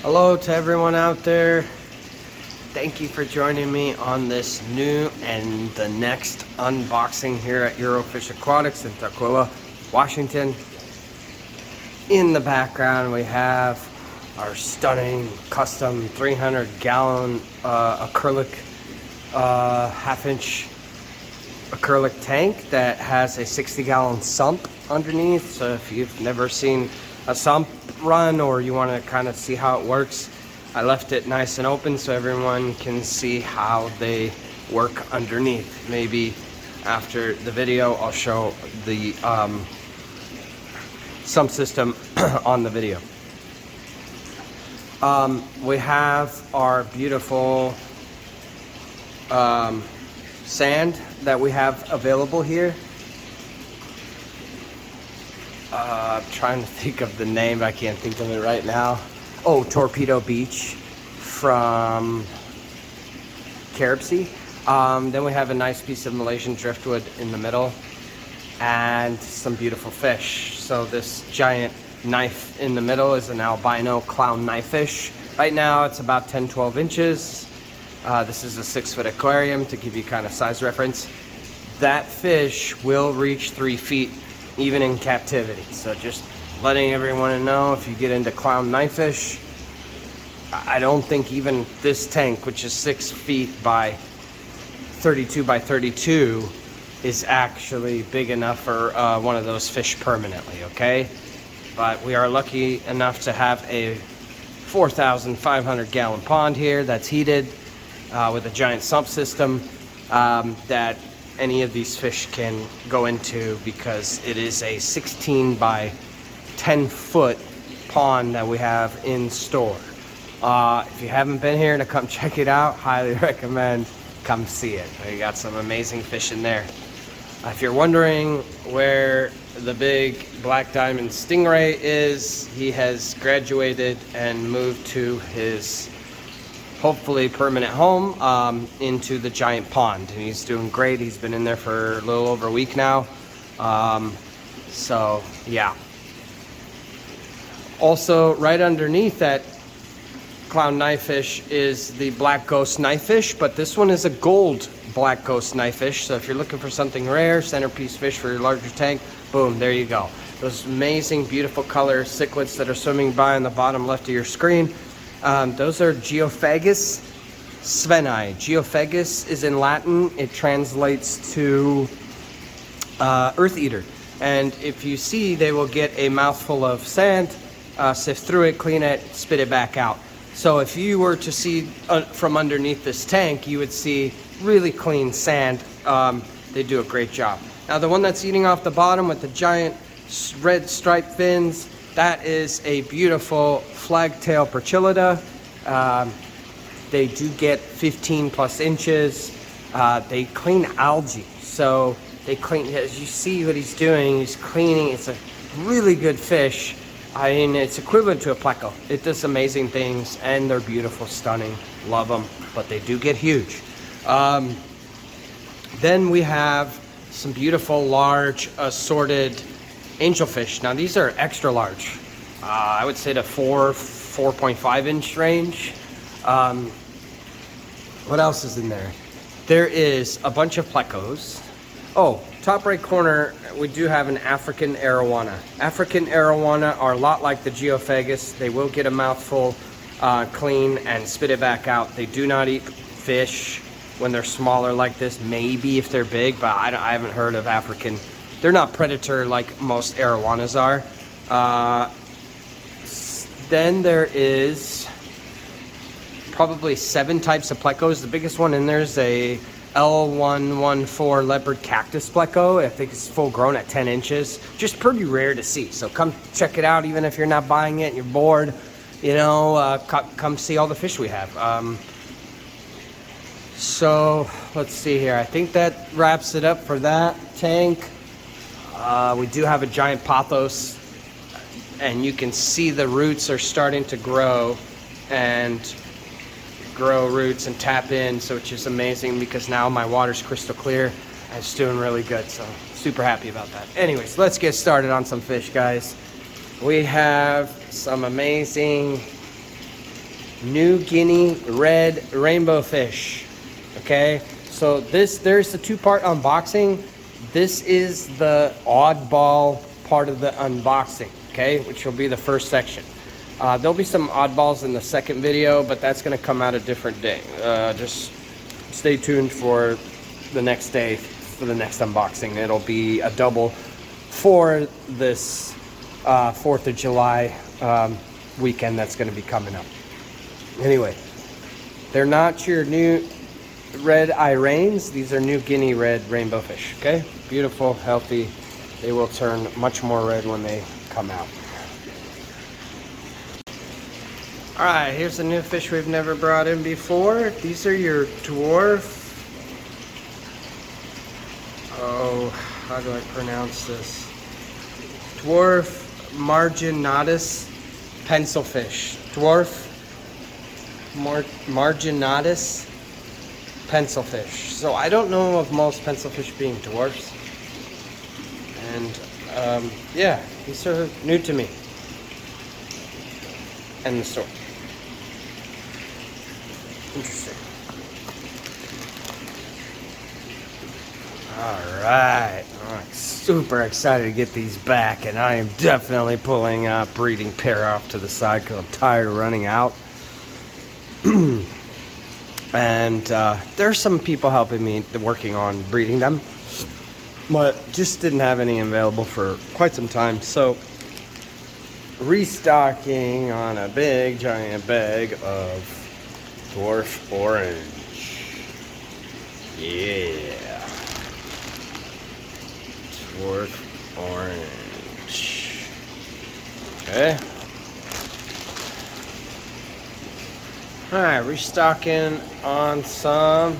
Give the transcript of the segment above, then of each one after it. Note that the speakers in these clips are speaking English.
Hello to everyone out there. Thank you for joining me on this new and the next unboxing here at Eurofish Aquatics in Tukwila, Washington. In the background we have our stunning custom 300-gallon acrylic half-inch acrylic tank that has a 60-gallon sump underneath. So if you've never seen a sump run or you want to kind of see how it works, I left it nice and open so everyone can see how they work underneath. Maybe after the video I'll show the sump system on the video. We have our beautiful sand that we have available here. I'm trying to think of the name, I can't think of it right now. Oh, Torpedo Beach from Caribsea. Then we have a nice piece of Malaysian driftwood in the middle and some beautiful fish. So this giant knife in the middle is an albino clown knifefish. Right now it's about 10-12 inches. This is a 6-foot aquarium to give you kind of size reference. That fish will reach 3 feet even in captivity. So just letting everyone know, if you get into clown knifefish, I don't think even this tank, which is 6 feet by 32 by 32, is actually big enough for one of those fish permanently, okay? But we are lucky enough to have a 4,500-gallon pond here that's heated with a giant sump system that any of these fish can go into, because it is a 16 by 10 foot pond that we have in store. If you haven't been here to come check it out, highly recommend come see it. We got some amazing fish in there. If you're wondering where the big black diamond stingray is, he has graduated and moved to his hopefully permanent home into the giant pond, and he's doing great. He's been in there for a little over a week now. So yeah. Also, right underneath that clown knifefish is the black ghost knifefish, but this one is a gold black ghost knifefish. So if you're looking for something rare, centerpiece fish for your larger tank, boom, there you go. Those amazing, beautiful color cichlids that are swimming by on the bottom left of your screen, those are Geophagus svenai. Geophagus is in Latin. It translates to earth eater. And if you see, they will get a mouthful of sand, sift through it, clean it, spit it back out. So if you were to see from underneath this tank, you would see really clean sand. They do a great job. Now the one that's eating off the bottom with the giant red striped fins, that is a beautiful flagtail perchilida. They do get 15 plus inches. They clean algae. So they clean, as you see what he's doing, he's cleaning. It's a really good fish. I mean, it's equivalent to a Pleco. It does amazing things, and they're beautiful, stunning. Love them, but they do get huge. Then we have some beautiful, large, assorted angelfish. Now, these are extra large. I would say the 4.5 inch range. What else is in there? There is a bunch of Plecos. Oh, top right corner, we do have an African arowana. African arowana are a lot like the Geophagus. They will get a mouthful, clean, and spit it back out. They do not eat fish when they're smaller like this. Maybe if they're big, but I haven't heard of African. They're not predator like most arowanas are. Then there is probably 7 types of Plecos. The biggest one in there is a L114 leopard cactus Pleco. I think it's full grown at 10 inches. Just pretty rare to see. So come check it out, even if you're not buying it and you're bored. You know, come see all the fish we have. So let's see here. I think that wraps it up for that tank. We do have a giant pothos, and you can see the roots are starting to grow and grow roots and tap in, so which is amazing, because now my water's crystal clear and it's doing really good. So super happy about that. Anyways, let's get started on some fish, guys. We have some amazing New Guinea red rainbow fish. Okay, so there's the two-part unboxing. This is the oddball part of the unboxing, okay, which will be the first section. There'll be some oddballs in the second video, but that's going to come out a different day. Just stay tuned for the next day for the next unboxing. It'll be a double for this 4th of July weekend that's going to be coming up. Anyway, they're not your new red Iranians. These are New Guinea red rainbow fish, okay? Beautiful, healthy. They will turn much more red when they come out. All right, here's a new fish we've never brought in before. These are your dwarf. Oh, how do I pronounce this? Dwarf marginatus pencilfish. Dwarf marginatus pencilfish. So I don't know of most pencilfish being dwarfs. And yeah, these are new to me. And the store. Interesting. Alright, I'm super excited to get these back, and I am definitely pulling a breeding pair off to the side because I'm tired of running out. And there's some people helping me working on breeding them, but just didn't have any available for quite some time, so restocking on a big giant bag of dwarf orange. Yeah, dwarf orange. Okay. Alright, restocking on some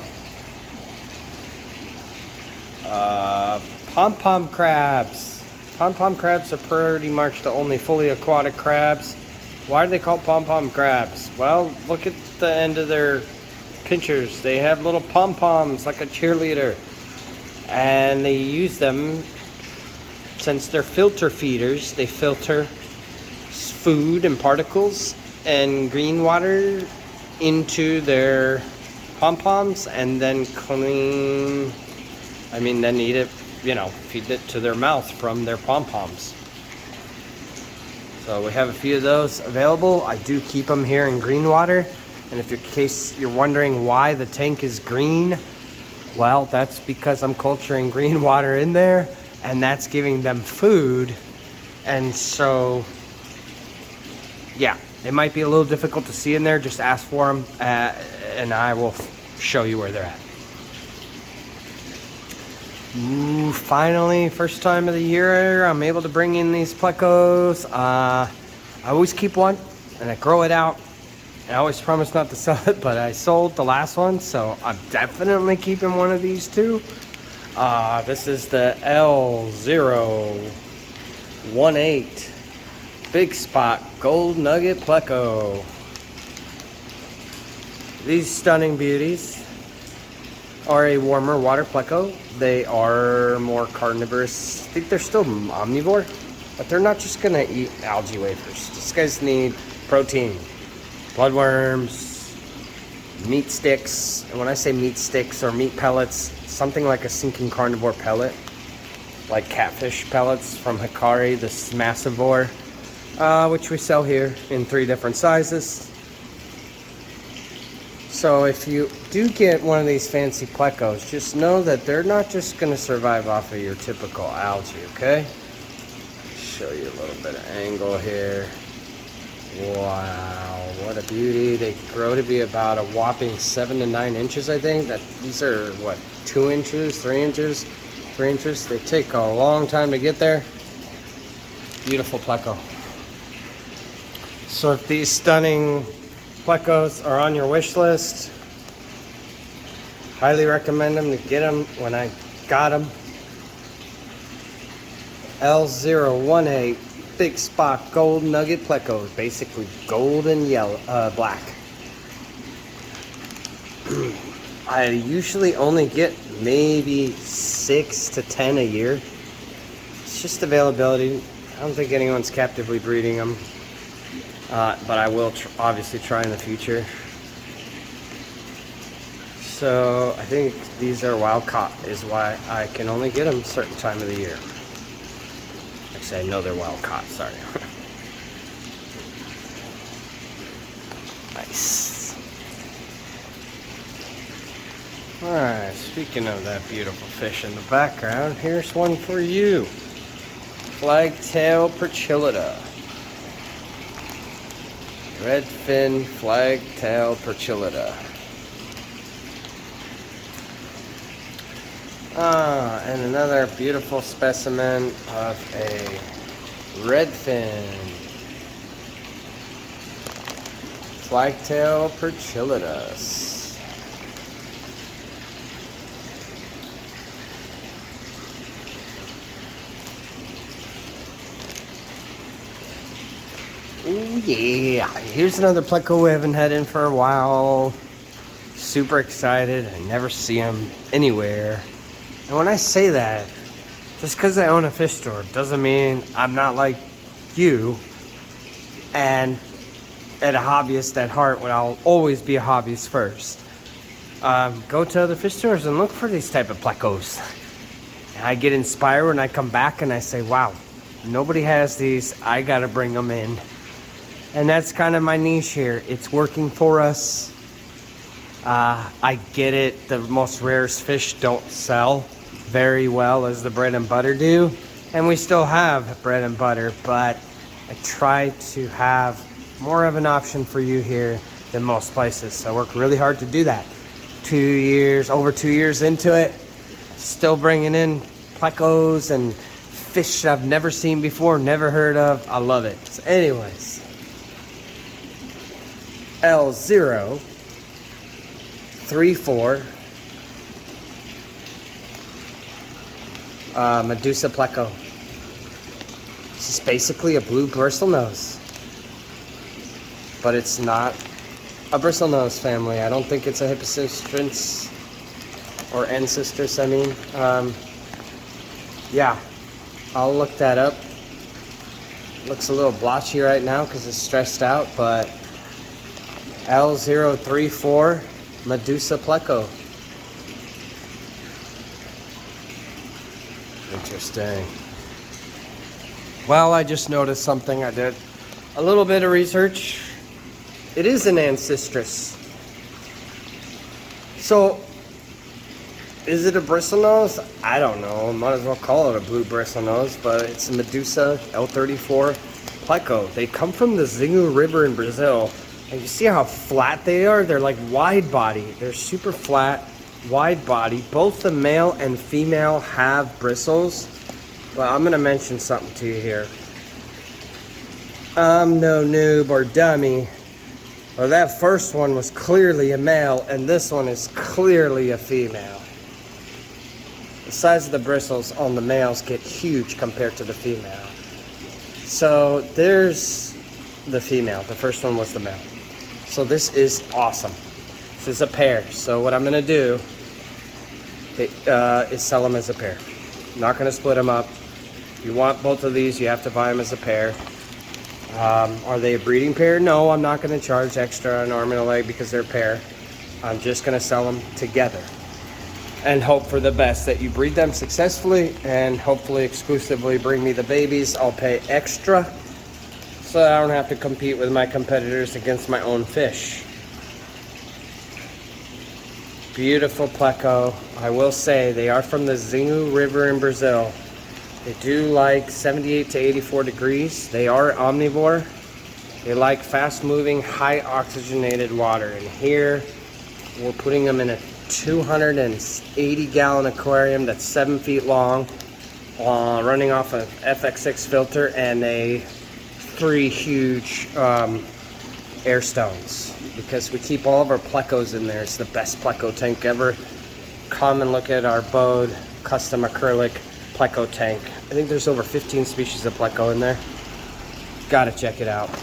pom-pom crabs. Pom-pom crabs are pretty much the only fully aquatic crabs. Why are they called pom-pom crabs? Well, look at the end of their pinchers. They have little pom-poms like a cheerleader. And they use them, since they're filter feeders, they filter food and particles and green water into their pom-poms and then then eat it, feed it to their mouth from their pom-poms. So we have a few of those available. I do keep them here in green water. And if in case you're wondering why the tank is green, well, that's because I'm culturing green water in there, and that's giving them food. And so, yeah, it might be a little difficult to see in there. Just ask for them, and I will show you where they're at. Ooh, finally, first time of the year, I'm able to bring in these Plecos. I always keep one, and I grow it out. I always promise not to sell it, but I sold the last one, so I'm definitely keeping one of these too. This is the L018 Big Spot Gold Nugget Pleco. These stunning beauties are a warmer water Pleco. They are more carnivorous. I think they're still omnivore, but they're not just gonna eat algae wafers. These guys need protein, bloodworms, meat sticks. And when I say meat sticks or meat pellets, something like a sinking carnivore pellet, like catfish pellets from Hikari, this massivore, which we sell here in 3 different sizes. So if you do get one of these fancy Plecos, just know that they're not just going to survive off of your typical algae, okay? Show you a little bit of angle here. Wow, what a beauty. They grow to be about a whopping 7 to 9 inches, I think. These are, what, 2 inches, 3 inches? 3 inches. They take a long time to get there. Beautiful Pleco. So if these stunning Plecos are on your wish list, highly recommend them to get them when I got them. L018 Big Spot Gold Nugget Pleco, basically gold and yellow, black. I usually only get maybe 6 to 10 a year. It's just availability. I don't think anyone's captively breeding them. but I will obviously try in the future. So I think these are wild caught is why I can only get them a certain time of the year. Actually, I know they're wild caught, sorry. Nice. Alright, speaking of that beautiful fish in the background, here's one for you. Flagtail perchillida. Redfin flagtail perchillida. And another beautiful specimen of a redfin flagtail perchillidus. Oh yeah, here's another Pleco we haven't had in for a while. Super excited. I never see them anywhere. And when I say that, just because I own a fish store doesn't mean I'm not like you and a hobbyist at heart when I'll always be a hobbyist first. Go to other fish stores and look for these type of Plecos. And I get inspired when I come back and I say, wow, nobody has these. I got to bring them in. And that's kind of my niche here. It's working for us. I get it. The most rarest fish don't sell very well as the bread and butter do. And we still have bread and butter, but I try to have more of an option for you here than most places. So I work really hard to do that. Over 2 years into it, still bringing in Plecos and fish I've never seen before, never heard of. I love it. So anyways, L034 Medusa Pleco. This is basically a blue bristlenose, but it's not a bristlenose family. I don't think it's a Hippocystris or ancestors. I mean, yeah, I'll look that up. Looks a little blotchy right now because it's stressed out, but L034 Medusa Pleco. Interesting. Well, I just noticed something. I did a little bit of research. It is an ancestris. So, is it a bristlenose? I don't know. Might as well call it a blue bristlenose, but it's a Medusa L34 Pleco. They come from the Xingu River in Brazil. And you see how flat they are? They're like wide body. They're super flat, wide body. Both the male and female have bristles. But I'm going to mention something to you here. I'm no noob or dummy. Well, that first one was clearly a male, and this one is clearly a female. The size of the bristles on the males get huge compared to the female. So there's the female. The first one was the male. So this is awesome. This is a pair. So what I'm going to do is sell them as a pair. I'm not going to split them up. If you want both of these, you have to buy them as a pair. Are they a breeding pair? No, I'm not going to charge extra an arm and a leg because they're a pair. I'm just going to sell them together and hope for the best that you breed them successfully and hopefully exclusively bring me the babies. I'll pay extra so that I don't have to compete with my competitors against my own fish. Beautiful Pleco. I will say they are from the Xingu River in Brazil. They do like 78 to 84 degrees. They are omnivore. They like fast-moving, high oxygenated water. And here, we're putting them in a 280-gallon aquarium that's 7 feet long, running off an FX6 filter and 3 huge air stones. Because we keep all of our Plecos in there. It's the best Pleco tank ever. Come and look at our Bode custom acrylic Pleco tank. I think there's over 15 species of Pleco in there. Gotta check it out. I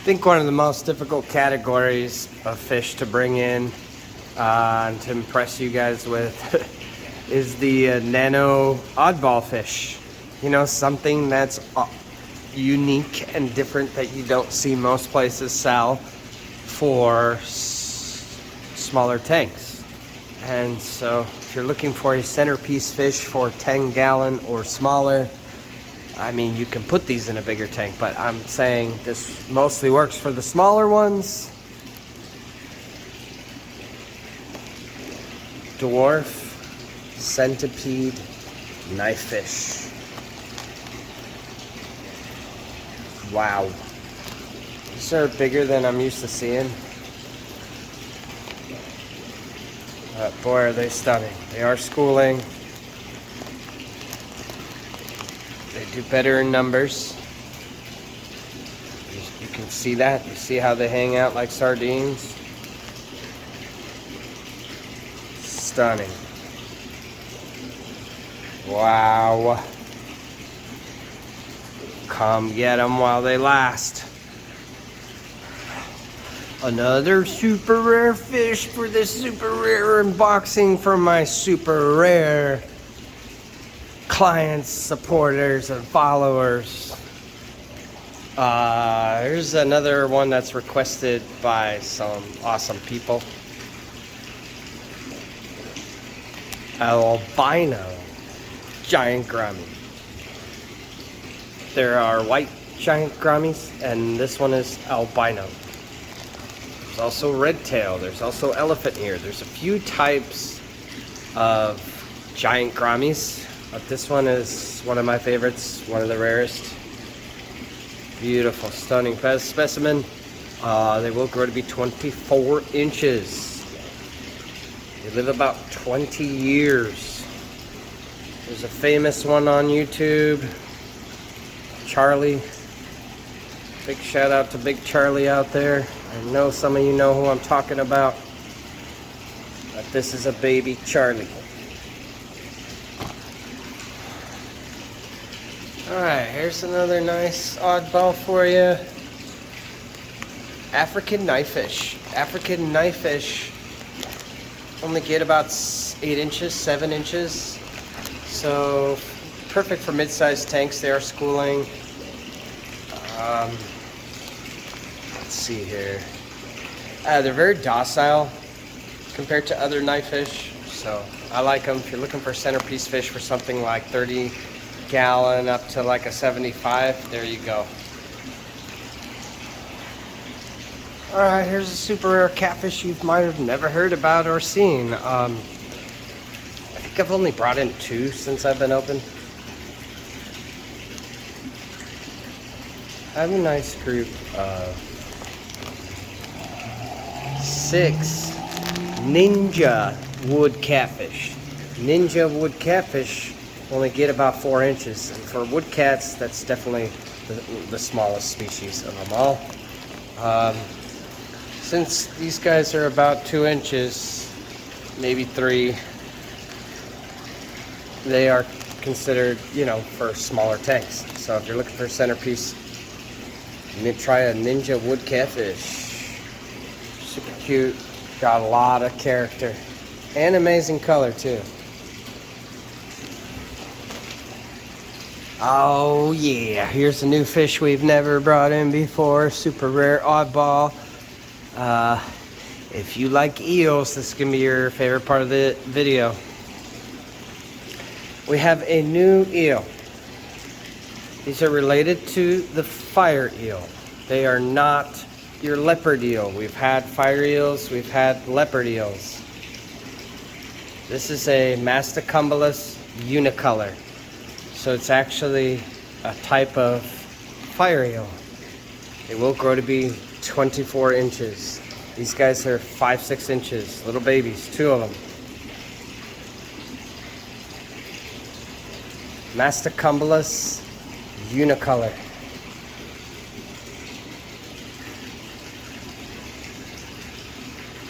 think one of the most difficult categories of fish to bring in and to impress you guys with is the nano oddball fish. You know, something that's unique and different that you don't see most places sell for smaller tanks. And so if you're looking for a centerpiece fish for 10-gallon or smaller, I mean, you can put these in a bigger tank, but I'm saying this mostly works for the smaller ones. Dwarf centipede knife fish. Wow. These are bigger than I'm used to seeing. Boy, are they stunning. They are schooling. They do better in numbers. You can see that. You see how they hang out like sardines? Stunning. Wow. Come get them while they last. Another super rare fish for this super rare unboxing from my super rare clients, supporters, and followers. Here's another one that's requested by some awesome people. Albino giant gourami. There are white giant gouramis, and this one is albino. There's also red tail. There's also elephant ear. There's a few types of giant gouramis, but this one is one of my favorites, one of the rarest. Beautiful, stunning specimen. They will grow to be 24 inches. They live about 20 years. There's a famous one on YouTube, Charlie. Big shout out to Big Charlie out there. I know some of you know who I'm talking about, but this is a baby Charlie. Alright, here's another nice oddball for you. African knifefish. African knifefish only get about 8 inches, 7 inches. So perfect for mid-sized tanks. They are schooling. Let's see here. They're very docile compared to other knifefish. So I like them. If you're looking for centerpiece fish for something like 30 gallon up to like a 75, there you go. Alright, here's a super rare catfish you might have never heard about or seen. I think I've only brought in 2 since I've been open. I have a nice group of 6 ninja wood catfish. Ninja wood catfish only get about 4 inches. And for wood cats, that's definitely the smallest species of them all. Since these guys are about 2 inches, maybe 3, they are considered, you know, for smaller tanks. So if you're looking for a centerpiece, you need to try a ninja wood catfish. Super cute, got a lot of character, and amazing color too. Oh yeah, here's a new fish we've never brought in before, super rare oddball. If you like eels, this is going to be your favorite part of the video. We have a new eel. These are related to the fire eel. They are not your leopard eel. We've had fire eels, we've had leopard eels. This is a Mastacumbulus unicolor. So it's actually a type of fire eel. It will grow to be 24 inches. These guys are 5-6 inches, little babies, 2 of them. Mastacumbulus unicolor.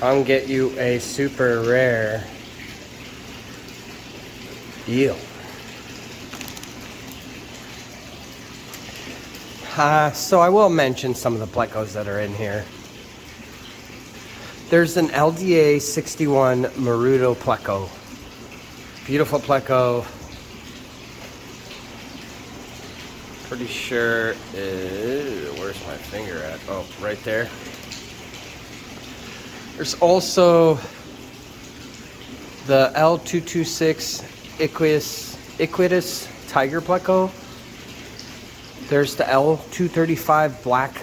I'll get you a super rare eel. So I will mention some of the Plecos that are in here. There's an LDA 61 Marudo Pleco. Beautiful Pleco. pretty sure is, where's my finger at? Oh, right there. There's also the L226 Equitus Tiger Pleco. There's the L235 Black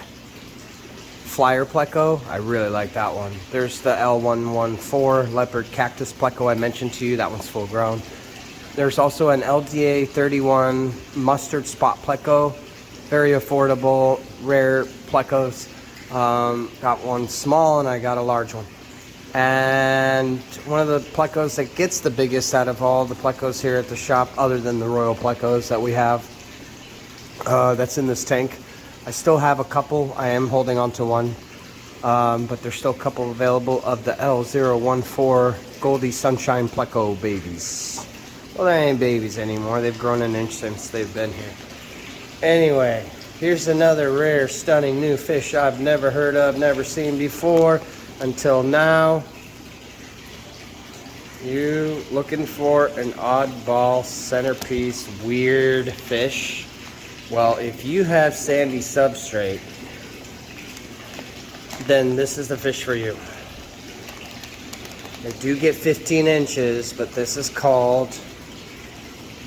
Flyer Pleco. I really like that one. There's the L114 Leopard Cactus Pleco I mentioned to you. That one's full grown. There's also an LDA 31 Mustard Spot Pleco. Very affordable, rare Plecos. Got one small and I got a large one. And one of the Plecos that gets the biggest out of all the Plecos here at the shop, other than the Royal Plecos that we have, that's in this tank. I still have a couple. I am holding on to one. But there's still a couple available of the L014 Goldie Sunshine Pleco babies. Well, they ain't babies anymore. They've grown an inch since they've been here. Anyway, here's another rare, stunning new fish I've never heard of, never seen before until now. You looking for an oddball centerpiece weird fish? Well, if you have sandy substrate, then this is the fish for you. They do get 15 inches, but this is called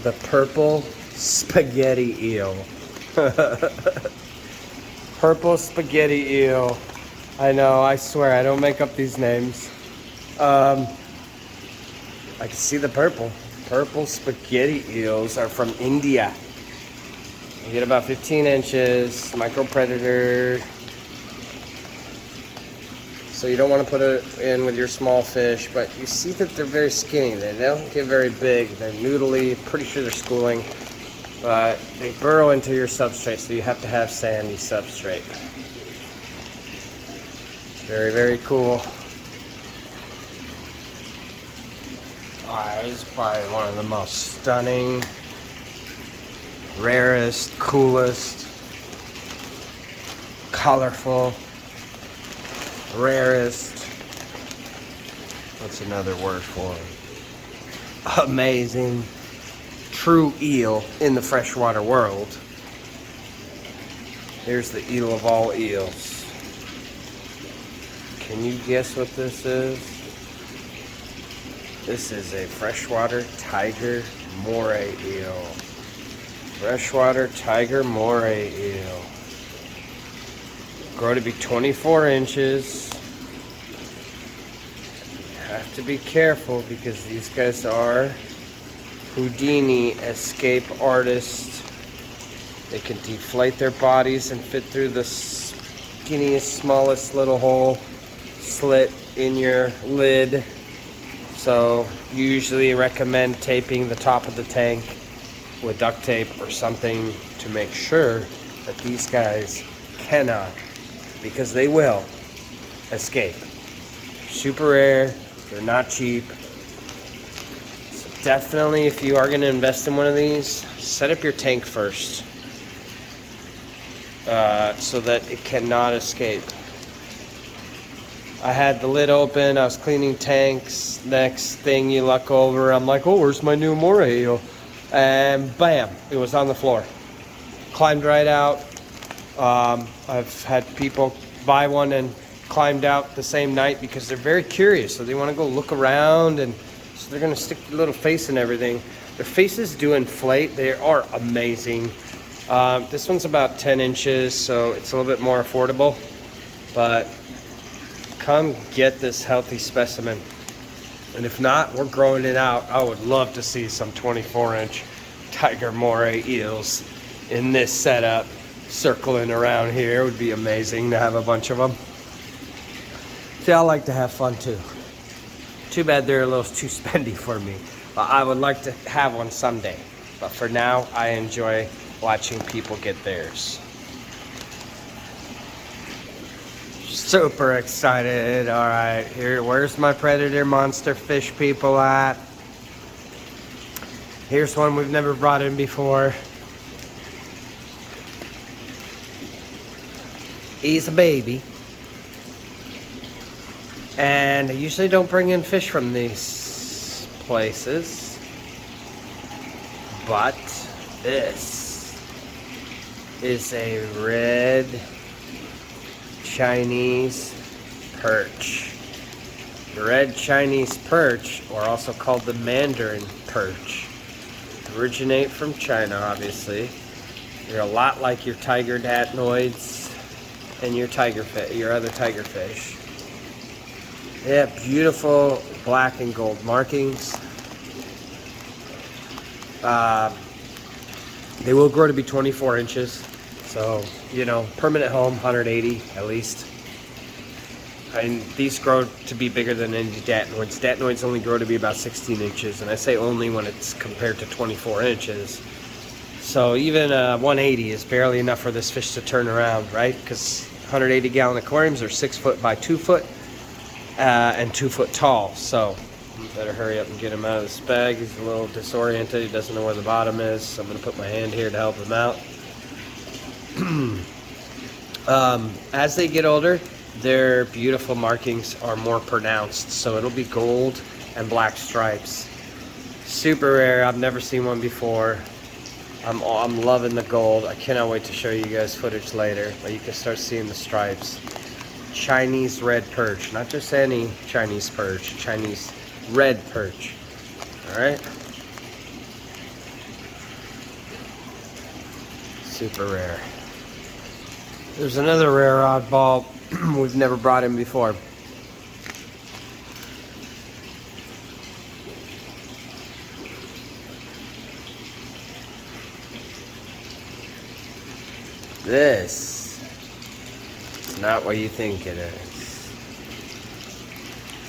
the purple spaghetti eel. Purple spaghetti eel. I know, I swear, I don't make up these names. I can see the purple. Purple spaghetti eels are from India. You get about 15 inches, micro predator. So you don't want to put it in with your small fish, but you see that they're very skinny. They don't get very big. They're noodly, pretty sure they're schooling. But they burrow into your substrate, so you have to have sandy substrate. Very, very cool. This is probably one of the most stunning, rarest, coolest, colorful, rarest, what's another word for it? Amazing, true eel in the freshwater world. Here's the eel of all eels. Can you guess what this is? This is a freshwater tiger moray eel. Freshwater tiger moray eel. Grow to be 24 inches. You have to be careful because these guys are Houdini escape artists. They can deflate their bodies and fit through the skinniest, smallest little hole, slit in your lid. So you usually recommend taping the top of the tank with duct tape or something to make sure that these guys cannot, because they will, escape. Super rare, they're not cheap. So definitely, if you are going to invest in one of these, set up your tank first so that it cannot escape. I had the lid open, I was cleaning tanks, next thing you look over, I'm like, oh, where's my new moray eel? And bam, it was on the floor. Climbed right out. I've had people buy one and climbed out the same night because they're very curious, so they want to go look around, and so they're going to stick their little face in everything. Their faces do inflate. They are amazing. This one's about 10 inches, so it's a little bit more affordable, but come get this healthy specimen. And if not, we're growing it out. I would love to see some 24-inch tiger moray eels in this setup circling around here. It would be amazing to have a bunch of them. See, I like to have fun too. Too bad they're a little too spendy for me. I would like to have one someday, but for now, I enjoy watching people get theirs. Super excited. All right, here, where's my predator monster fish people at? Here's one we've never brought in before. He's a baby. And I usually don't bring in fish from these places, but this is a red Chinese perch. The red Chinese perch, or also called the Mandarin perch, originate from China, obviously. They're a lot like your tiger datnoids and your other tigerfish. They have beautiful black and gold markings. They will grow to be 24 inches. So, you know, permanent home, 180 at least. And these grow to be bigger than any datnoids. Datnoids only grow to be about 16 inches. And I say only when it's compared to 24 inches. So even 180 is barely enough for this fish to turn around, right? Because 180 gallon aquariums are 6 foot by 2 foot and 2 foot tall. So you better hurry up and get him out of this bag. He's a little disoriented. He doesn't know where the bottom is. So I'm going to put my hand here to help him out. As they get older, their beautiful markings are more pronounced. So it'll be gold and black stripes. Super rare. I've never seen one before. I'm loving the gold. I cannot wait to show you guys footage later, but you can start seeing the stripes. Chinese red perch, not just any Chinese perch, Chinese red perch. All right. Super rare. There's another rare oddball we've never brought in before. This is not what you think it is.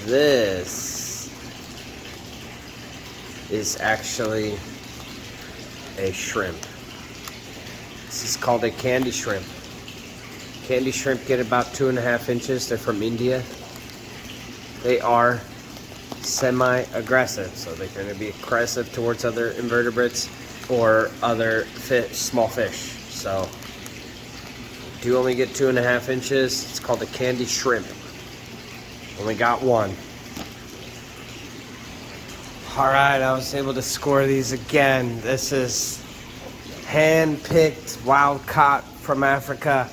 This is actually a shrimp. This is called a candy shrimp. Candy shrimp get about 2.5 inches. They're from India. They are semi-aggressive, so they're going to be aggressive towards other invertebrates or other small fish. So do only get 2.5 inches. It's called a candy shrimp. Only got one. All right, I was able to score these again. This is hand-picked, wild-caught from Africa.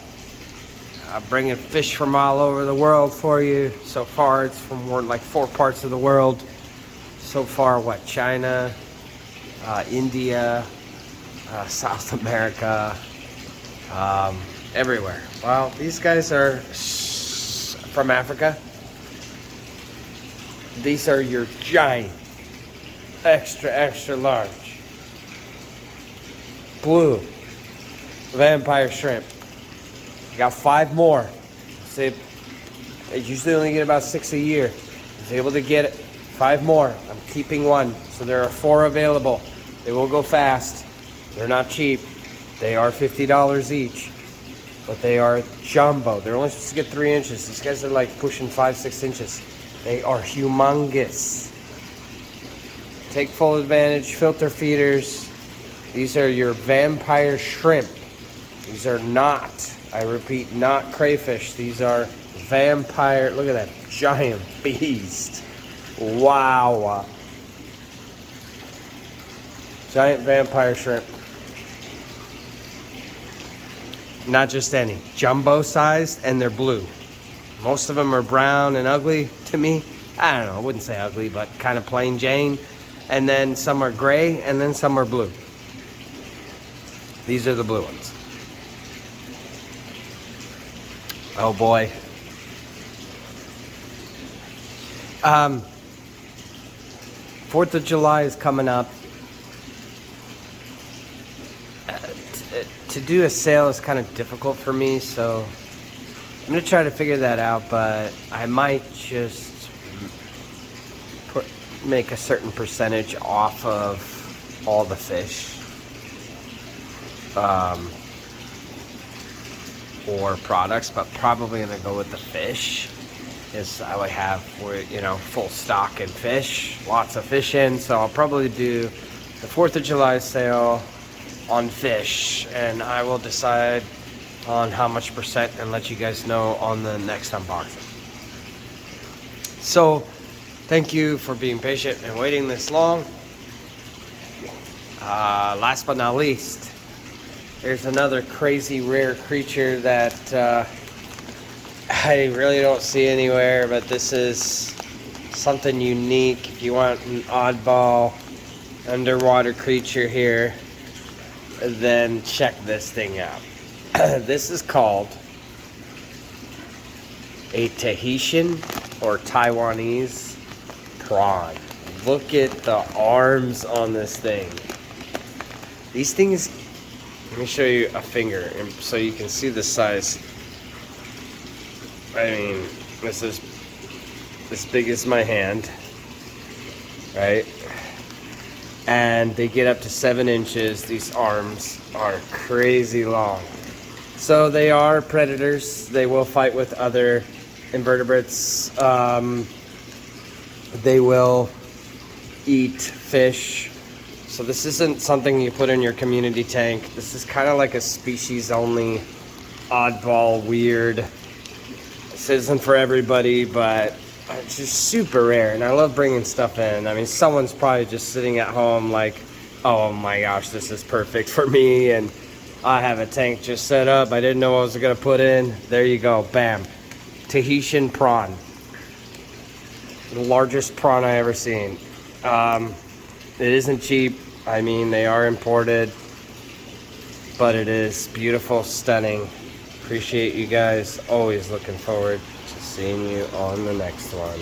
I'm bringing fish from all over the world for you. So far, it's from like 4 parts of the world. So far, what? China, India, South America, everywhere. Well, these guys are from Africa. These are your giant, extra large, blue vampire shrimp. Got 5 more. They usually only get about 6 a year. I was able to get 5 more. I'm keeping 1, so there are 4 available. They will go fast. They're not cheap. They are $50 each. But they are jumbo. They're only supposed to get 3 inches. These guys are like pushing 5-6 inches. They are humongous. Take full advantage. Filter feeders. These are your vampire shrimp. These are not, I repeat, not crayfish. These are vampire. Look at that giant beast. Wow. Giant vampire shrimp. Not just any, jumbo sized, and they're blue. Most of them are brown and ugly to me. I don't know, I wouldn't say ugly, but kind of plain Jane. And then some are gray, and then some are blue. These are the blue ones. Oh boy. 4th of July is coming up. To do a sale is kind of difficult for me, so I'm going to try to figure that out, but I might just make a certain percentage off of all the fish or products, but probably going to go with the fish, is I would have, full stock in fish, lots of fish in, so I'll probably do the 4th of July sale on fish, and I will decide on how much percent and let you guys know on the next unboxing. So thank you for being patient and waiting this long. Last but not least, Here's another crazy rare creature that I really don't see anywhere, but this is something unique. If you want an oddball underwater creature here, then check this thing out. This is called a Tahitian or Taiwanese prawn. Look at the arms on this thing. These things, let me show you a finger so you can see the size. I mean, this is as big as my hand, right? And they get up to 7 inches. These arms are crazy long. So they are predators. They will fight with other invertebrates. They will eat fish. So this isn't something you put in your community tank. This is kind of like a species only, oddball, weird. This isn't for everybody, but it's just super rare, and I love bringing stuff in. I mean, someone's probably just sitting at home like, oh my gosh, this is perfect for me, and I have a tank just set up. I didn't know what I was gonna put in. There you go, bam. Tahitian prawn. The largest prawn I ever seen. It isn't cheap. I mean, they are imported, but it is beautiful, stunning. Appreciate you guys. Always looking forward to seeing you on the next one.